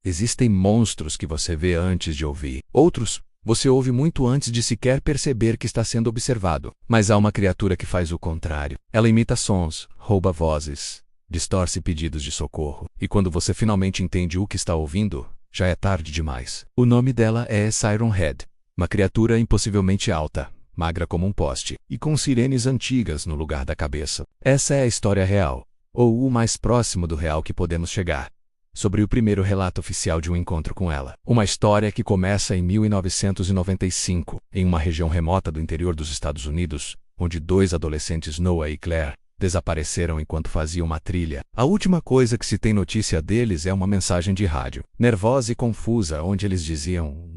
Existem monstros que você vê antes de ouvir. Outros, você ouve muito antes de sequer perceber que está sendo observado. Mas há uma criatura que faz o contrário. Ela imita sons, rouba vozes, distorce pedidos de socorro. E quando você finalmente entende o que está ouvindo, já é tarde demais. O nome dela é Siren Head, uma criatura impossivelmente alta, magra como um poste, e com sirenes antigas no lugar da cabeça. Essa é a história real, ou o mais próximo do real que podemos chegar, sobre o primeiro relato oficial de um encontro com ela. Uma história que começa em 1995, em uma região remota do interior dos Estados Unidos, onde 2 adolescentes, Noah e Claire, desapareceram enquanto faziam uma trilha. A última coisa que se tem notícia deles é uma mensagem de rádio, nervosa e confusa, onde eles diziam: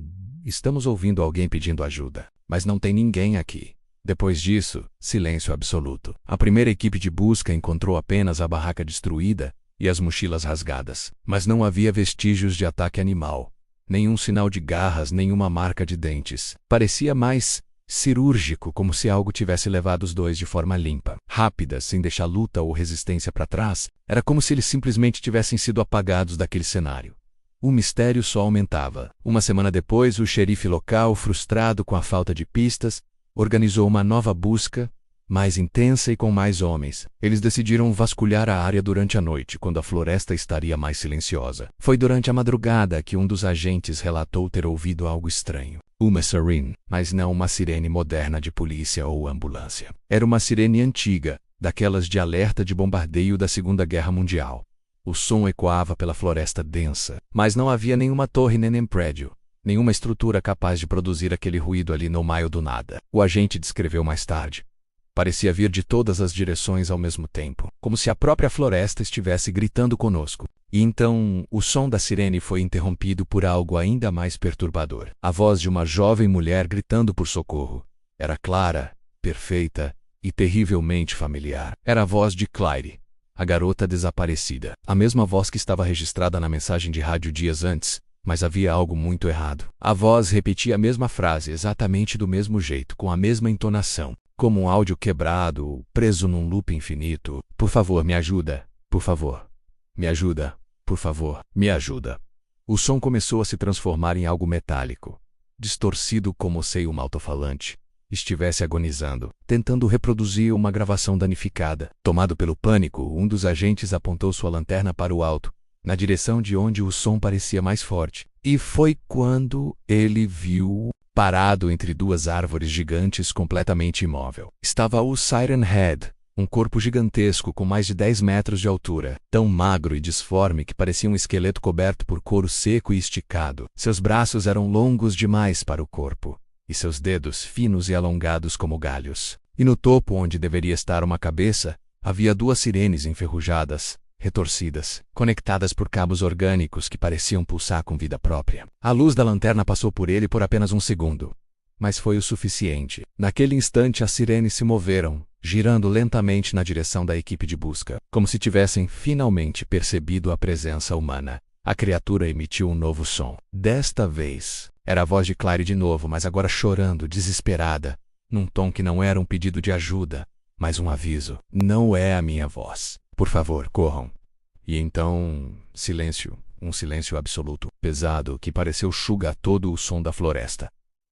"Estamos ouvindo alguém pedindo ajuda, mas não tem ninguém aqui." Depois disso, silêncio absoluto. A primeira equipe de busca encontrou apenas a barraca destruída e as mochilas rasgadas, mas não havia vestígios de ataque animal. Nenhum sinal de garras, nenhuma marca de dentes. Parecia mais cirúrgico, como se algo tivesse levado os 2 de forma limpa, rápida, sem deixar luta ou resistência para trás. Era como se eles simplesmente tivessem sido apagados daquele cenário. O mistério só aumentava. Uma semana depois, o xerife local, frustrado com a falta de pistas, organizou uma nova busca, mais intensa e com mais homens. Eles decidiram vasculhar a área durante a noite, quando a floresta estaria mais silenciosa. Foi durante a madrugada que um dos agentes relatou ter ouvido algo estranho. Uma sirene, mas não uma sirene moderna de polícia ou ambulância. Era uma sirene antiga, daquelas de alerta de bombardeio da Segunda Guerra Mundial. O som ecoava pela floresta densa, mas não havia nenhuma torre nem prédio, nenhuma estrutura capaz de produzir aquele ruído ali no meio do nada. O agente descreveu mais tarde. Parecia vir de todas as direções ao mesmo tempo, como se a própria floresta estivesse gritando conosco. E então, o som da sirene foi interrompido por algo ainda mais perturbador. A voz de uma jovem mulher gritando por socorro. Era clara, perfeita e terrivelmente familiar. Era a voz de Claire, a garota desaparecida. A mesma voz que estava registrada na mensagem de rádio dias antes, mas havia algo muito errado. A voz repetia a mesma frase, exatamente do mesmo jeito, com a mesma entonação, como um áudio quebrado, preso num loop infinito. "Por favor, me ajuda. Por favor. Me ajuda. Por favor, me ajuda." O som começou a se transformar em algo metálico, distorcido, como se um alto-falante estivesse agonizando, tentando reproduzir uma gravação danificada. Tomado pelo pânico, um dos agentes apontou sua lanterna para o alto, na direção de onde o som parecia mais forte. E foi quando ele viu, parado entre 2 árvores gigantes, completamente imóvel, estava o Siren Head, um corpo gigantesco com mais de 10 metros de altura, tão magro e disforme que parecia um esqueleto coberto por couro seco e esticado. Seus braços eram longos demais para o corpo, e seus dedos finos e alongados como galhos. E no topo, onde deveria estar uma cabeça, havia 2 sirenes enferrujadas, retorcidas, conectadas por cabos orgânicos que pareciam pulsar com vida própria. A luz da lanterna passou por ele por apenas um segundo, mas foi o suficiente. Naquele instante, as sirenes se moveram, girando lentamente na direção da equipe de busca, como se tivessem finalmente percebido a presença humana. A criatura emitiu um novo som. Desta vez, era a voz de Claire de novo, mas agora chorando, desesperada, num tom que não era um pedido de ajuda, mas um aviso. "Não é a minha voz. Por favor, corram." E então, silêncio, um silêncio absoluto, pesado, que pareceu sugar todo o som da floresta.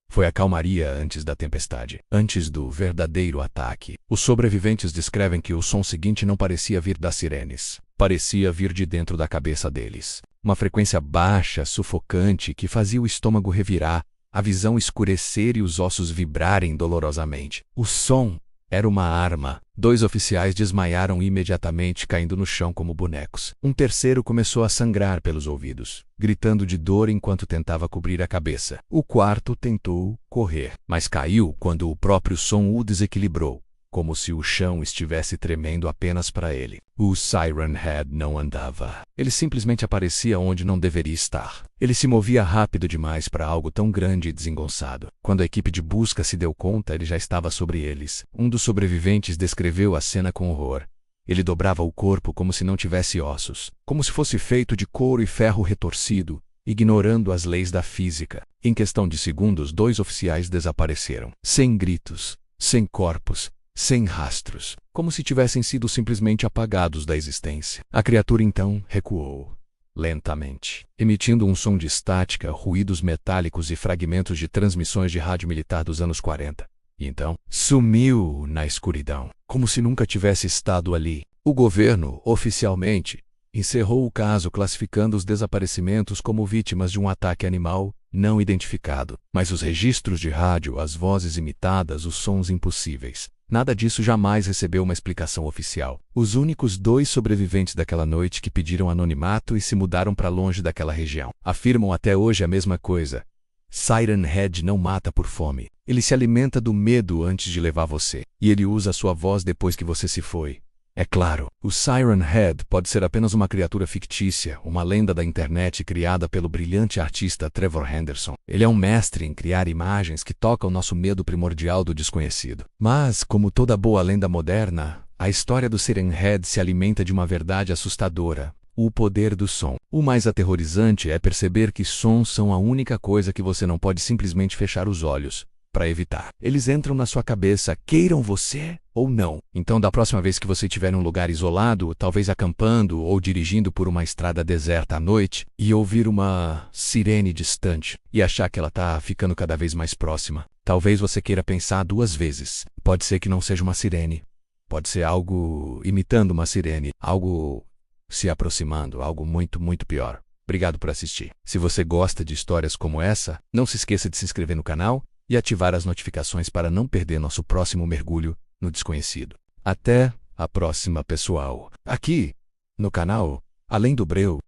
Foi a calmaria antes da tempestade, antes do verdadeiro ataque. Os sobreviventes descrevem que o som seguinte não parecia vir das sirenes. Parecia vir de dentro da cabeça deles. Uma frequência baixa, sufocante, que fazia o estômago revirar, a visão escurecer e os ossos vibrarem dolorosamente. O som era uma arma. 2 oficiais desmaiaram imediatamente, caindo no chão como bonecos. Um terceiro começou a sangrar pelos ouvidos, gritando de dor enquanto tentava cobrir a cabeça. O quarto tentou correr, mas caiu quando o próprio som o desequilibrou, como se o chão estivesse tremendo apenas para ele. O Siren Head não andava. Ele simplesmente aparecia onde não deveria estar. Ele se movia rápido demais para algo tão grande e desengonçado. Quando a equipe de busca se deu conta, ele já estava sobre eles. Um dos sobreviventes descreveu a cena com horror. Ele dobrava o corpo como se não tivesse ossos, como se fosse feito de couro e ferro retorcido, ignorando as leis da física. Em questão de segundos, 2 oficiais desapareceram, sem gritos, sem corpos, sem rastros, como se tivessem sido simplesmente apagados da existência. A criatura então recuou. lentamente, emitindo um som de estática, ruídos metálicos e fragmentos de transmissões de rádio militar dos anos 40. E então, sumiu na escuridão, como se nunca tivesse estado ali. O governo, oficialmente, encerrou o caso classificando os desaparecimentos como vítimas de um ataque animal não identificado. Mas os registros de rádio, as vozes imitadas, os sons impossíveis, nada disso jamais recebeu uma explicação oficial. Os únicos 2 sobreviventes daquela noite que pediram anonimato e se mudaram para longe daquela região afirmam até hoje a mesma coisa. Siren Head não mata por fome. Ele se alimenta do medo antes de levar você. E ele usa a sua voz depois que você se foi. É claro, o Siren Head pode ser apenas uma criatura fictícia, uma lenda da internet criada pelo brilhante artista Trevor Henderson. Ele é um mestre em criar imagens que tocam o nosso medo primordial do desconhecido. Mas, como toda boa lenda moderna, a história do Siren Head se alimenta de uma verdade assustadora: o poder do som. O mais aterrorizante é perceber que sons são a única coisa que você não pode simplesmente fechar os olhos para evitar. Eles entram na sua cabeça, queiram você ou não. Então, da próxima vez que você estiver em um lugar isolado, talvez acampando ou dirigindo por uma estrada deserta à noite, e ouvir uma sirene distante e achar que ela está ficando cada vez mais próxima, talvez você queira pensar 2 vezes. Pode ser que não seja uma sirene. Pode ser algo imitando uma sirene, algo se aproximando, algo muito, muito pior. Obrigado por assistir. Se você gosta de histórias como essa, não se esqueça de se inscrever no canal e ativar as notificações para não perder nosso próximo mergulho no desconhecido. Até a próxima, pessoal. Aqui, no canal Além do Breu.